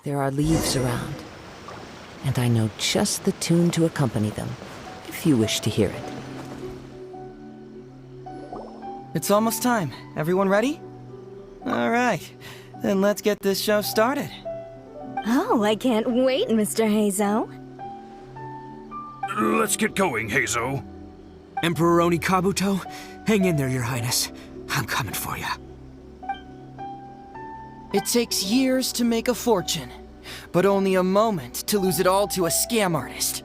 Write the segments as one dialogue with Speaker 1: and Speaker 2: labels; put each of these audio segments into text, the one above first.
Speaker 1: There are leaves around, and I know just the tune to accompany them, if you wish to hear it.
Speaker 2: It's almost time. Everyone ready? All right, then let's get this show started.
Speaker 3: Oh, I can't wait, Mr. Heizou.
Speaker 4: Let's get going, Heizou.
Speaker 5: Emperor Oni Kabuto, hang in there, Your Highness. I'm coming for you.
Speaker 2: It takes years to make a fortune, but only a moment to lose it all to a scam artist.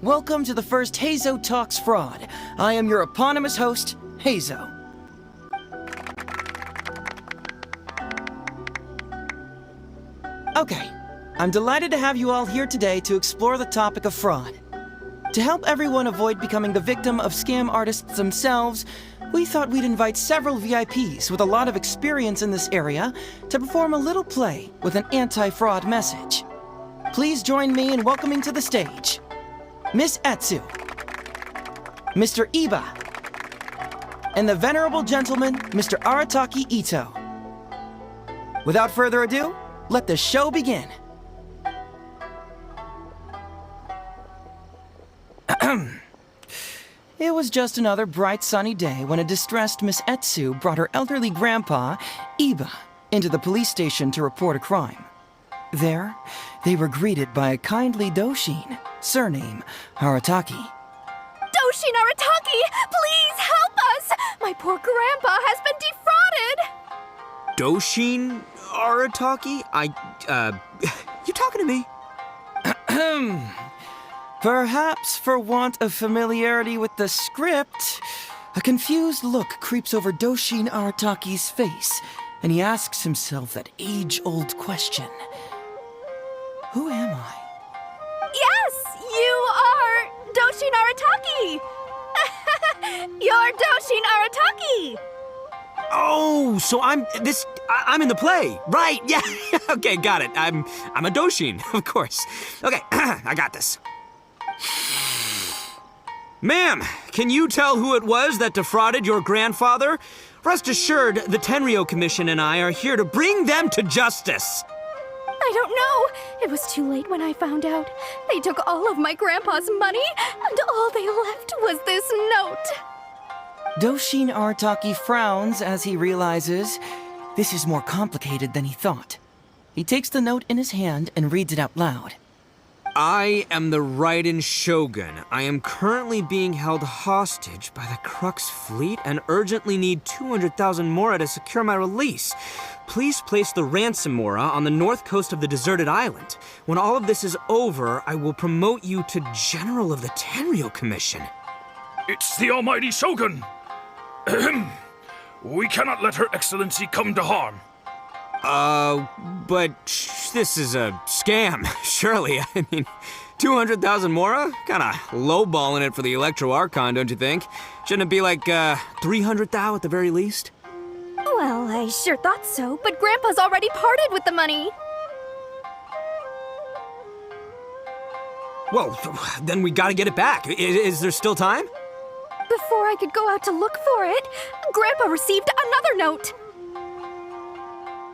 Speaker 2: Welcome to the first Heizou Talks Fraud. I am your eponymous host, Heizou. Okay, I'm delighted to have you all here today to explore the topic of fraud. To help everyone avoid becoming the victim of scam artists themselves, we thought we'd invite several VIPs with a lot of experience in this area to perform a little play with an anti-fraud message. Please join me in welcoming to the stage Miss Heizou, Mr. Iba, and the venerable gentleman, Mr. Arataki Ito. Without further ado, let the show begin. It was just another bright sunny day when a distressed Miss Heizou brought her elderly grandpa, Iba, into the police station to report a crime. There, they were greeted by a kindly Doushin, surname Arataki.
Speaker 3: Doushin Arataki, please help us! My poor grandpa has been defrauded!
Speaker 5: Doushin Arataki? You talking to me?
Speaker 2: Perhaps for want of familiarity with the script, a confused look creeps over Doushin Arataki's face, and he asks himself that age-old question. Who am I?
Speaker 3: Yes, you are Doushin Arataki! You're Doushin Arataki!
Speaker 5: Oh, so I'm in the play. Right, yeah. Okay, got it. I'm a Doushin, of course. Okay, I got this. Ma'am, can you tell who it was that defrauded your grandfather? Rest assured, the Tenryou Commission and I are here to bring them to justice.
Speaker 3: I don't know. It was too late when I found out. They took all of my grandpa's money, and all they left was this note.
Speaker 2: Doushin Arataki frowns as he realizes this is more complicated than he thought. He takes the note in his hand and reads it out loud.
Speaker 5: I am the Raiden Shogun. I am currently being held hostage by the Crux fleet and urgently need 200,000 mora to secure my release. Please place the ransom mora on the north coast of the deserted island. When all of this is over, I will promote you to General of the Tenryou Commission.
Speaker 4: It's the almighty Shogun. Ahem. We cannot let Her Excellency come to harm.
Speaker 5: But this is a scam, surely. I mean, 200,000 mora? Kinda lowballing it for the Electro Archon, don't you think? Shouldn't it be like, 300,000 at the very least?
Speaker 3: Well, I sure thought so, but Grandpa's already parted with the money.
Speaker 5: Well, then we gotta get it back. Is there still time?
Speaker 3: Before I could go out to look for it, Grandpa received another note.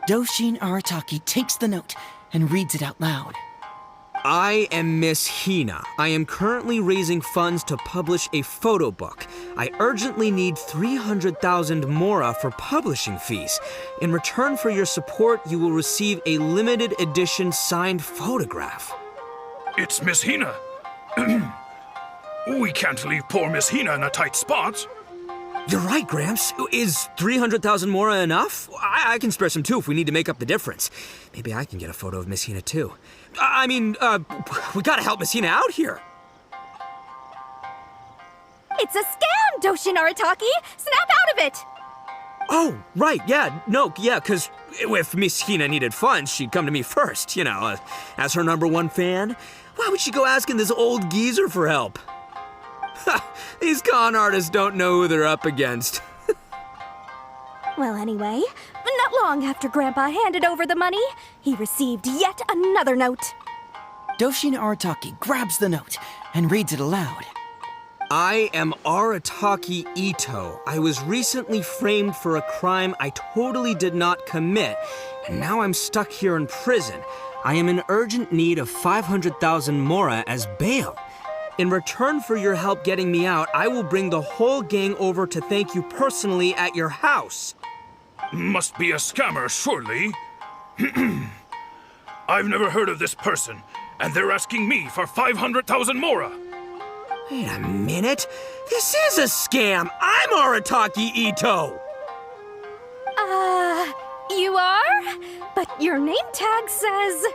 Speaker 2: Doushin Arataki takes the note and reads it out loud.
Speaker 5: I am Miss Hina. I am currently raising funds to publish a photo book. I urgently need 300,000 mora for publishing fees. In return for your support, you will receive a limited edition signed photograph.
Speaker 4: It's Miss Hina. We can't leave poor Miss Hina in a tight spot.
Speaker 5: You're right, Gramps. Is 300,000 mora enough? I can spare some too if we need to make up the difference. Maybe I can get a photo of Miss Hina too. We gotta help Miss Hina out here.
Speaker 3: It's a scam, Doushin Arataki! Snap out of it!
Speaker 5: Oh, right, cause if Miss Hina needed funds, she'd come to me first, as her #1 fan. Why would she go asking this old geezer for help? These con artists don't know who they're up against.
Speaker 3: Well, anyway, not long after Grandpa handed over the money, he received yet another note.
Speaker 2: Doushin Arataki grabs the note and reads it aloud.
Speaker 5: I am Arataki Ito. I was recently framed for a crime I totally did not commit, and now I'm stuck here in prison. I am in urgent need of 500,000 mora as bail. In return for your help getting me out, I will bring the whole gang over to thank you personally at your house.
Speaker 4: Must be a scammer, surely. I've never heard of this person, and they're asking me for 500,000 mora.
Speaker 5: Wait a minute. This is a scam. I'm Arataki Ito.
Speaker 3: You are? But your name tag says...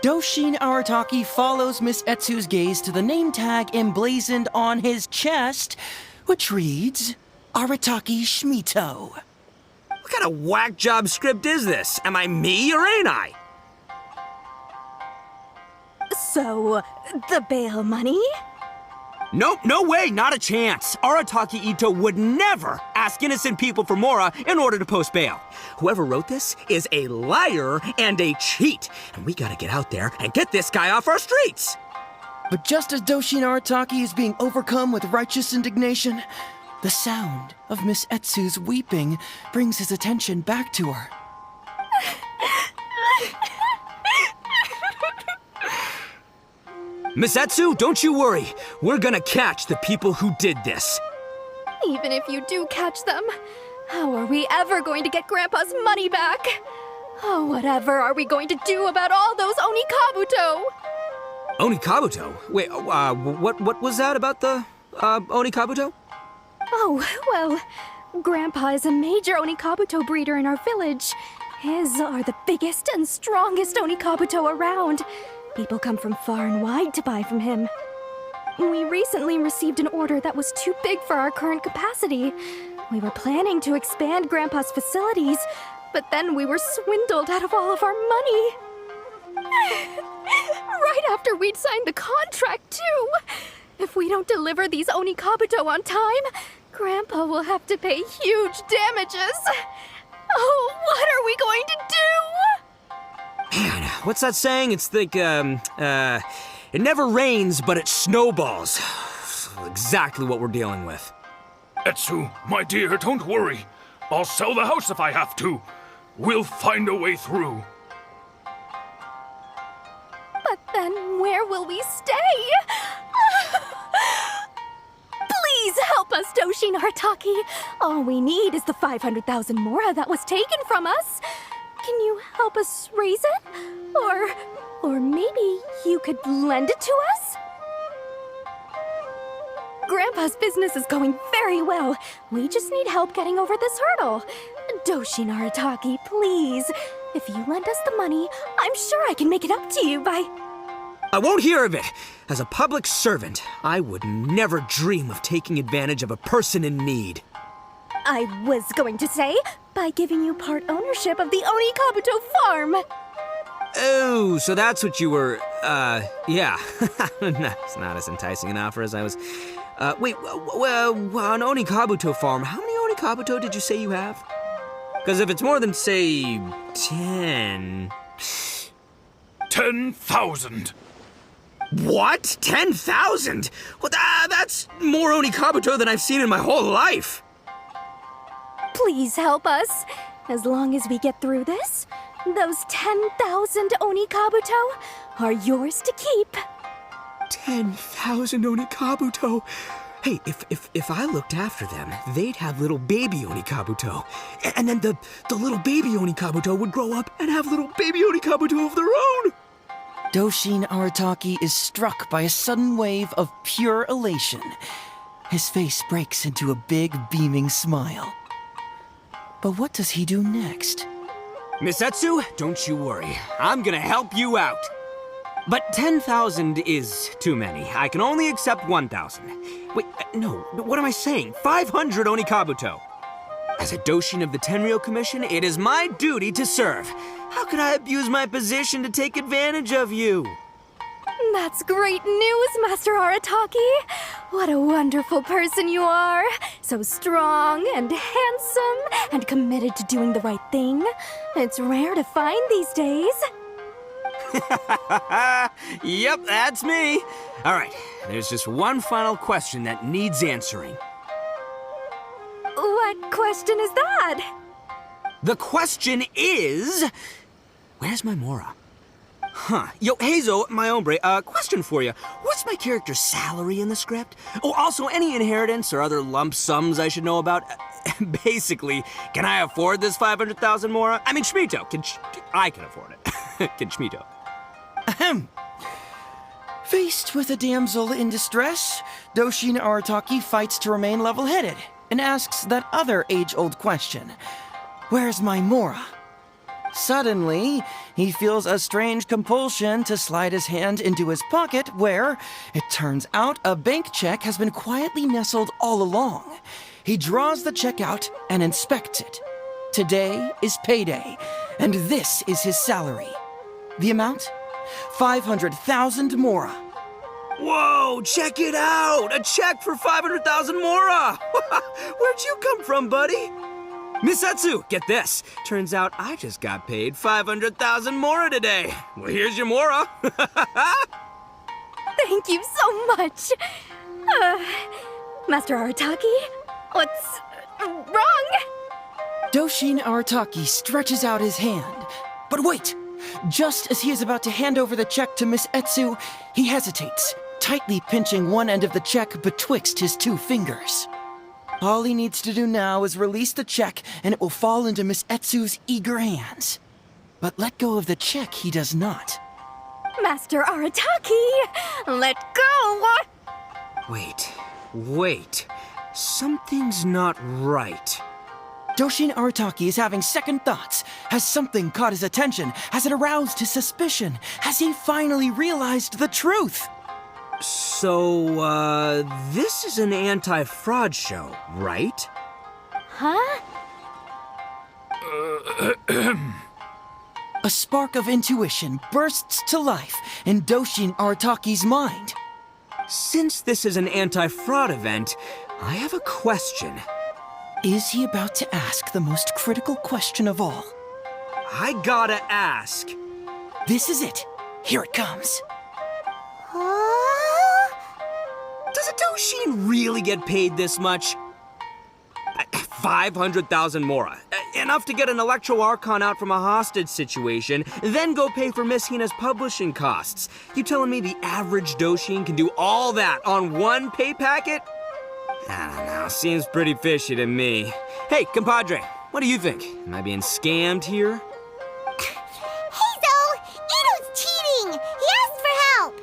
Speaker 2: Doushin Arataki follows Miss Etsu's gaze to the name tag emblazoned on his chest, which reads, Arataki Shmito.
Speaker 5: What kind of whack job script is this? Am I me or ain't I?
Speaker 3: So, the bail money?
Speaker 5: Nope, no way, not a chance. Arataki Ito would never ask innocent people for mora in order to post bail. Whoever wrote this is a liar and a cheat, and we gotta get out there and get this guy off our streets.
Speaker 2: But just as Doushin Arataki is being overcome with righteous indignation, the sound of Miss Etsu's weeping brings his attention back to her.
Speaker 5: Miss Etsu, don't you worry. We're gonna catch the people who did this.
Speaker 3: Even if you do catch them, how are we ever going to get Grandpa's money back? Oh, whatever are we going to do about all those Onikabuto?
Speaker 5: Onikabuto? Wait, what was that about the, Onikabuto?
Speaker 3: Oh, well, Grandpa is a major Onikabuto breeder in our village. His are the biggest and strongest Onikabuto around. People come from far and wide to buy from him. We recently received an order that was too big for our current capacity. We were planning to expand Grandpa's facilities, but then we were swindled out of all of our money. Right after we'd signed the contract, too. If we don't deliver these Onikabuto on time, Grandpa will have to pay huge damages. Oh, what are we going to do?
Speaker 5: Man, what's that saying? It's like, it never rains, but it snowballs. Exactly what we're dealing with.
Speaker 4: Etsu, my dear, don't worry. I'll sell the house if I have to. We'll find a way through.
Speaker 3: But then where will we stay? Please help us, Doushin Arataki. All we need is the 500,000 mora that was taken from us. Can you help us raise it? Or maybe you could lend it to us? Grandpa's business is going very well. We just need help getting over this hurdle. Doushin Arataki, please. If you lend us the money, I'm sure I can make it up to you by...
Speaker 5: I won't hear of it. As a public servant, I would never dream of taking advantage of a person in need.
Speaker 3: I was going to say, by giving you part ownership of the Onikabuto farm.
Speaker 5: Oh, so that's what you were, yeah. No, it's not as enticing an offer as I was... wait, an Onikabuto farm, how many Onikabuto did you say you have? Because if it's more than, say, 10...
Speaker 4: 10,000.
Speaker 5: What? 10,000? Well, that's more Onikabuto than I've seen in my whole life.
Speaker 3: Please help us. As long as we get through this, those 10,000 Onikabuto are yours to keep.
Speaker 5: 10,000 Onikabuto? Hey, if I looked after them, they'd have little baby Onikabuto. And then the little baby Onikabuto would grow up and have little baby Onikabuto of their own.
Speaker 2: Doushin Arataki is struck by a sudden wave of pure elation. His face breaks into a big, beaming smile. But what does he do next?
Speaker 5: Miss Etsu, don't you worry. I'm gonna help you out. But 10,000 is too many. I can only accept 1,000. Wait, no, what am I saying? 500 Onikabuto. As a Doushin of the Tenryou Commission, it is my duty to serve. How could I abuse my position to take advantage of you?
Speaker 3: That's great news, Master Arataki. What a wonderful person you are. So strong and handsome and committed to doing the right thing. It's rare to find these days.
Speaker 5: Yep, that's me. All right, there's just one final question that needs answering.
Speaker 3: What question is that?
Speaker 5: The question is, Where's my Mora? Huh. Yo, Heizou, my hombre, question for you. What's my character's salary in the script? Oh, also, any inheritance or other lump sums I should know about? Basically, can I afford this 500,000 Mora? I mean, Schmito, I can afford it. Can Schmito?
Speaker 2: Ahem. Faced with a damsel in distress, Doushin Arataki fights to remain level-headed and asks that other age-old question. Where's my Mora? Suddenly, he feels a strange compulsion to slide his hand into his pocket where, it turns out, a bank check has been quietly nestled all along. He draws the check out and inspects it. Today is payday, and this is his salary. The amount? 500,000 Mora.
Speaker 5: Whoa, check it out! A check for 500,000 Mora! Where'd you come from, buddy? Misetsu, get this. Turns out I just got paid 500,000 Mora today. Well, here's your Mora.
Speaker 3: Thank you so much. Master Arataki, what's wrong?
Speaker 2: Doushin Arataki stretches out his hand. But wait! Just as he is about to hand over the check to Miss Etsu, he hesitates, tightly pinching one end of the check betwixt his two fingers. All he needs to do now is release the check, and it will fall into Miss Etsu's eager hands. But let go of the check he does not.
Speaker 3: Master Arataki, let go!
Speaker 5: Wait. Something's not right.
Speaker 2: Doushin Arataki is having second thoughts. Has something caught his attention? Has it aroused his suspicion? Has he finally realized the truth?
Speaker 5: So, this is an anti-fraud show, right?
Speaker 3: Huh?
Speaker 2: A spark of intuition bursts to life in Doushin Arataki's mind.
Speaker 5: Since this is an anti-fraud event, I have a question.
Speaker 2: Is he about to ask the most critical question of all?
Speaker 5: I gotta ask.
Speaker 2: This is it. Here it comes.
Speaker 5: Does a Doushin really get paid this much? 500,000 Mora. Enough to get an Electro Archon out from a hostage situation, then go pay for Miss Hina's publishing costs. You telling me the average Doushin can do all that on one pay packet? I don't know, seems pretty fishy to me. Hey, compadre, what do you think? Am I being scammed here?
Speaker 6: Heizou! Ito's cheating! He asked for help!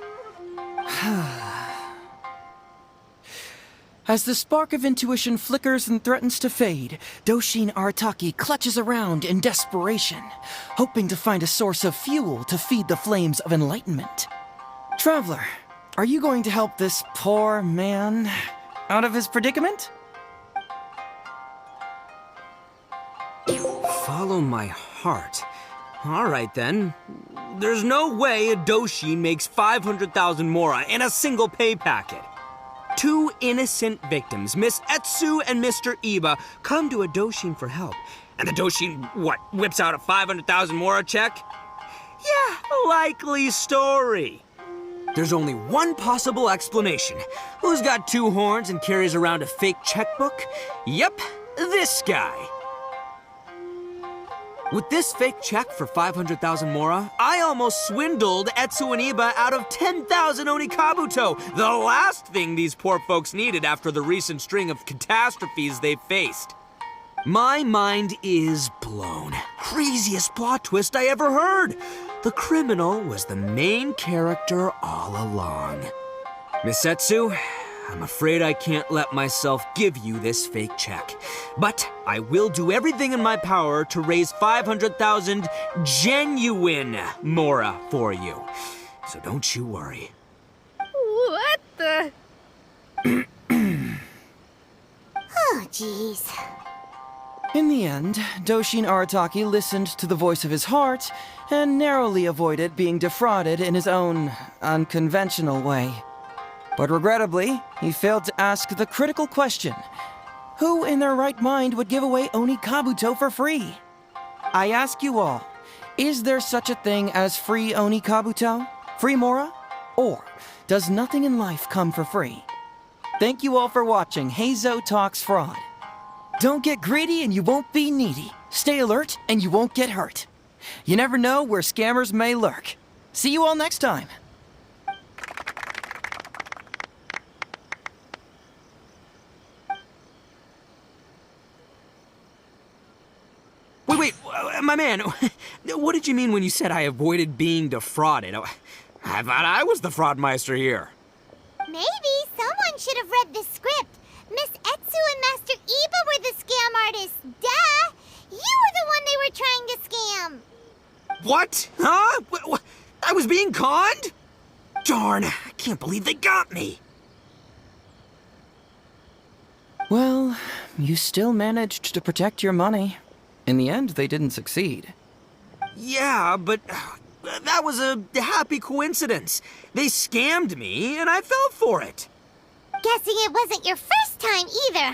Speaker 2: As the spark of intuition flickers and threatens to fade, Doushin Arataki clutches around in desperation, hoping to find a source of fuel to feed the flames of enlightenment. Traveler, are you going to help this poor man out of his predicament?
Speaker 5: Follow my heart. All right, then. There's no way a Doushin makes 500,000 Mora in a single pay packet. Two innocent victims, Miss Etsu and Mr. Iba, come to a Doushin for help. And the Doushin, whips out a 500,000 Mora check? Yeah, likely story. There's only one possible explanation. Who's got two horns and carries around a fake checkbook? Yep, this guy. With this fake check for 500,000 Mora, I almost swindled Etsu and Iba out of 10,000 Onikabuto, the last thing these poor folks needed after the recent string of catastrophes they faced. My mind is blown. Craziest plot twist I ever heard. The criminal was the main character all along. Miss Etsu, I'm afraid I can't let myself give you this fake check. But I will do everything in my power to raise 500,000 genuine Mora for you. So don't you worry.
Speaker 3: What the?
Speaker 6: Oh, jeez.
Speaker 2: In the end, Doushin Arataki listened to the voice of his heart and narrowly avoided being defrauded in his own unconventional way. But regrettably, he failed to ask the critical question: who in their right mind would give away Onikabuto for free? I ask you all, is there such a thing as free Onikabuto? Free Mora? Or does nothing in life come for free? Thank you all for watching Heizou Talks Fraud. Don't get greedy and you won't be needy. Stay alert and you won't get hurt. You never know where scammers may lurk. See you all next time.
Speaker 5: Wait, my man, what did you mean when you said I avoided being defrauded? I thought I was the fraudmeister here.
Speaker 6: Maybe someone should have read the script. Miss Etsu and Master Iba were the scam artists. Duh! You were the one they were trying to scam.
Speaker 5: What? Huh? I was being conned? Darn, I can't believe they got me.
Speaker 2: Well, you still managed to protect your money. In the end, they didn't succeed.
Speaker 5: Yeah, but that was a happy coincidence. They scammed me, and I fell for it.
Speaker 6: Guessing it wasn't your first time either,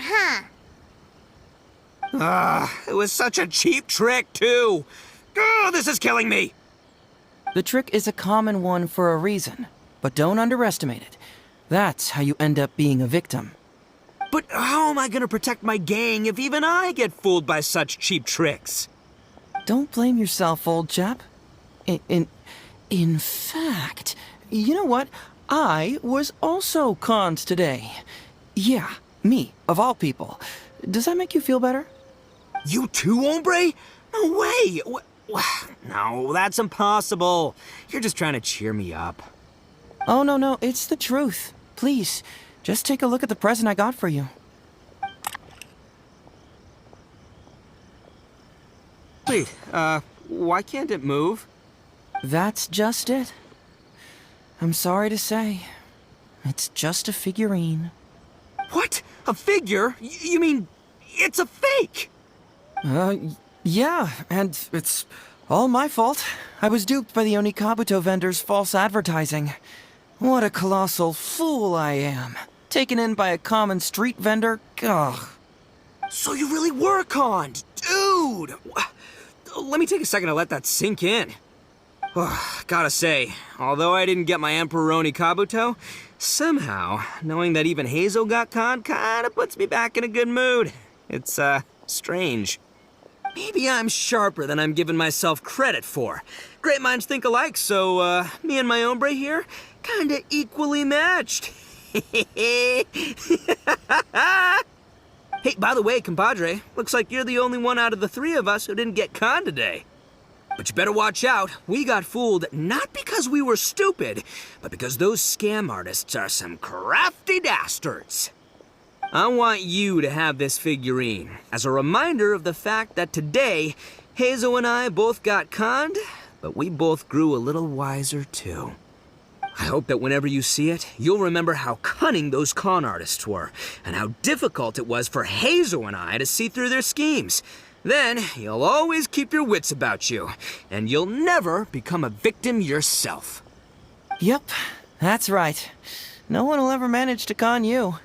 Speaker 6: huh?
Speaker 5: It was such a cheap trick, too. Oh, this is killing me.
Speaker 2: The trick is a common one for a reason, but don't underestimate it. That's how you end up being a victim.
Speaker 5: But how am I gonna protect my gang if even I get fooled by such cheap tricks?
Speaker 2: Don't blame yourself, old chap. In fact, you know what? I was also conned today. Yeah, me, of all people. Does that make you feel better?
Speaker 5: You too, hombre? No way! No, that's impossible. You're just trying to cheer me up.
Speaker 2: Oh, no, it's the truth. Please, just take a look at the present I got for you.
Speaker 5: Wait, why can't it move?
Speaker 2: That's just it. I'm sorry to say, it's just a figurine.
Speaker 5: What? A figure? You mean it's a fake?
Speaker 2: Yeah, and it's all my fault. I was duped by the Onikabuto vendor's false advertising. What a colossal fool I am. Taken in by a common street vendor? Ugh.
Speaker 5: So you really were conned, dude! Let me take a second to let that sink in. Gotta say, although I didn't get my Emperor Onikabuto, somehow, knowing that even Heizou got conned kinda puts me back in a good mood. It's, strange. Maybe I'm sharper than I'm giving myself credit for. Great minds think alike, so, me and my hombre here, kinda equally matched. Hey, by the way, compadre, looks like you're the only one out of the three of us who didn't get conned today. But you better watch out. We got fooled not because we were stupid, but because those scam artists are some crafty dastards. I want you to have this figurine as a reminder of the fact that today, Heizou and I both got conned, but we both grew a little wiser too. I hope that whenever you see it, you'll remember how cunning those con artists were, and how difficult it was for Heizou and I to see through their schemes. Then, you'll always keep your wits about you, and you'll never become a victim yourself.
Speaker 2: Yep, that's right. No one will ever manage to con you.